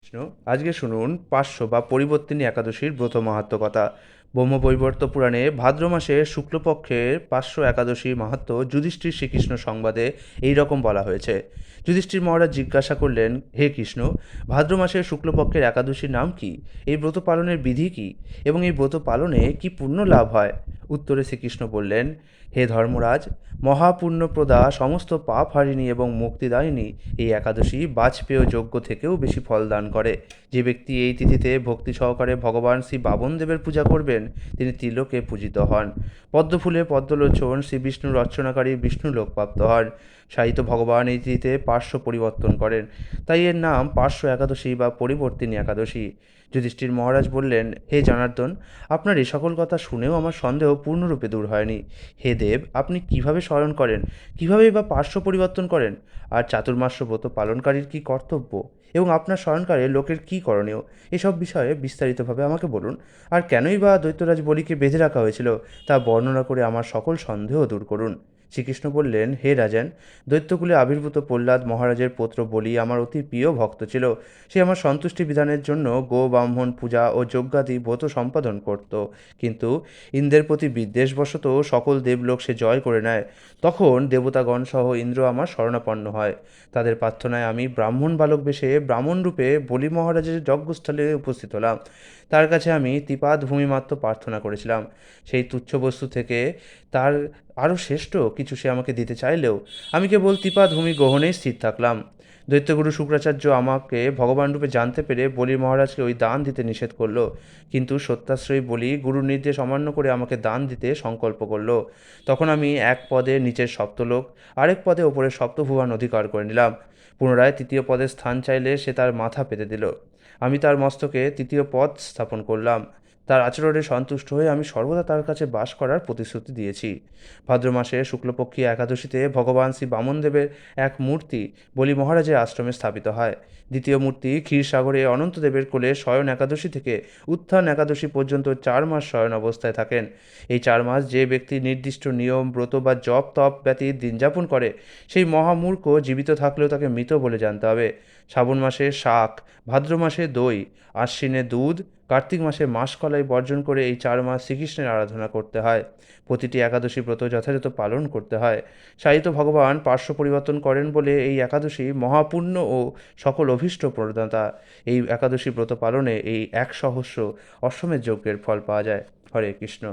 কৃষ্ণ, আজকে শুনুন পার্শ্ব বা পরিবর্তিনী একাদশীর ব্রত মাহাত্ম্য কথা। ব্রহ্মবৈবর্ত পুরাণে ভাদ্র মাসের শুক্লপক্ষের পার্শ্ব একাদশী মাহাত্ম্য যুধিষ্ঠির শ্রীকৃষ্ণ সংবাদে এই রকম বলা হয়েছে। যুধিষ্ঠির মহারাজ জিজ্ঞাসা করলেন, হে কৃষ্ণ, ভাদ্র মাসের শুক্লপক্ষের একাদশীর নাম কি? এই ব্রত পালনের বিধি কি? এবং এই ব্রত পালনে কি পুণ্য লাভ হয়? উত্তরে শ্রীকৃষ্ণ বললেন, হে ধর্মরাজ, মহাপুণ্যপ্রদা, সমস্ত পাপ হারিণী এবং মুক্তিদায়িনী এই একাদশী বাজপেয় যজ্ঞ থেকেও বেশি ফল দান করে। যে ব্যক্তি এই তিথিতে ভক্তি সহকারে ভগবান শ্রী বামনদেবের পূজা করবেন, তিনি ত্রিলোকে পূজিত হন। পদ্মফুলে পদ্মলোচন শ্রী বিষ্ণুর অর্চনাকারী বিষ্ণু লোকপ্রাপ্ত হন। সাহিত্য ভগবান এই তিথিতে পার্শ্ব পরিবর্তন করেন, তাই এর নাম পার্শ্ব একাদশী বা পরিবর্তিনী একাদশী। যুধিষ্ঠির মহারাজ বললেন, হে জনার্দন, আপনার এ সকল কথা শুনেও আমার সন্দেহ পূর্ণরূপে দূর হয়নি। হে দেব, আপনি কিভাবে স্মরণ করেন, কিভাবেই বা পার্শ্ব পরিবর্তন করেন? আর চাতুর্মাস্য ব্রত পালনকারীর কী কর্তব্য, এবং আপনার স্মরণকারে লোকের কী করণীয়, এসব বিষয়ে বিস্তারিতভাবে আমাকে বলুন। আর কেনই বা দৈত্যরাজ বলিকে বেঁধে রাখা হয়েছিল, তা বর্ণনা করে আমার সকল সন্দেহ দূর করুন। শ্রীকৃষ্ণ বললেন, হে রাজেন, দৈত্যকুলে আবির্ভূত প্রহ্লাদ মহারাজের পুত্র বলি আমার অতি প্রিয় ভক্ত ছিল। সে আমার সন্তুষ্টি বিধানের জন্য গো ব্রাহ্মণ পূজা ও যজ্ঞাদি ব্রত সম্পাদন করত। কিন্তু ইন্দ্রের প্রতি বিদ্বেষবশত সকল দেবলোক সে জয় করে নেয়। তখন দেবতাগণ সহ ইন্দ্র আমার শরণাপন্ন হয়। তাদের প্রার্থনায় আমি ব্রাহ্মণ বালক বেশে ব্রাহ্মণ রূপে বলি মহারাজের যজ্ঞস্থলে উপস্থিত হলাম। তার কাছে আমি ত্রিপাদ ভূমিমাত্র প্রার্থনা করেছিলাম। সেই তুচ্ছ বস্তু থেকে তার আরও শ্রেষ্ঠ কিছু সে আমাকে দিতে চাইলেও আমি কেবল ত্রিপাদ ভূমি গ্রহণেই স্থির থাকলাম। দৈত্যগুরু শুক্রাচার্য আমাকে ভগবান রূপে জানতে পেরে বলি মহারাজকে ওই দান দিতে নিষেধ করলো। কিন্তু সত্যাশ্রয়ী বলি গুরুর নির্দেশ অমান্য করে আমাকে দান দিতে সংকল্প করলো। তখন আমি এক পদে নিচের সপ্তলোক, আরেক পদে ওপরের সপ্তভুবন অধিকার করে নিলাম। পুনরায় তৃতীয় পদের স্থান চাইলে সে তার মাথা পেতে দিল। আমি তার মস্তকে তৃতীয় পদ স্থাপন করলাম। তার আচরণে সন্তুষ্ট হয়ে আমি সর্বদা তার কাছে বাস করার প্রতিশ্রুতি দিয়েছি। ভাদ্র মাসে শুক্লপক্ষী একাদশীতে ভগবান শ্রী বামনদেবের এক মূর্তি বলি মহারাজের আশ্রমে স্থাপিত হয়। দ্বিতীয় মূর্তি ক্ষীরসাগরে অনন্তদেবের কোলে শয়ন একাদশী থেকে উত্থান একাদশী পর্যন্ত 4 মাস শয়ন অবস্থায় থাকেন। এই 4 মাস যে ব্যক্তি নির্দিষ্ট নিয়ম ব্রত বা জপ তপ ব্যতীত দিনযাপন করে, সেই মহামূর্খ জীবিত থাকলেও তাকে মৃত বলে জানতে হবে। শ্রাবণ মাসে শাক, ভাদ্র মাসে দই, আশ্বিনে দুধ, কার্তিক মাসে মাসকলাই বর্জন করে এই 4 মাস শ্রীকৃষ্ণের আরাধনা করতে হয়। প্রতিটি একাদশী ব্রত যথাযথ পালন করতে হয়। সাহিত্য ভগবান পার্শ্ব পরিবর্তন করেন বলে এই একাদশী মহাপুণ্য ও সকল অভীষ্ট প্রদাতা। এই একাদশী ব্রত পালনে এই 1 সহস্র অশ্বমেধ যজ্ঞের ফল পাওয়া যায়। হরে কৃষ্ণ।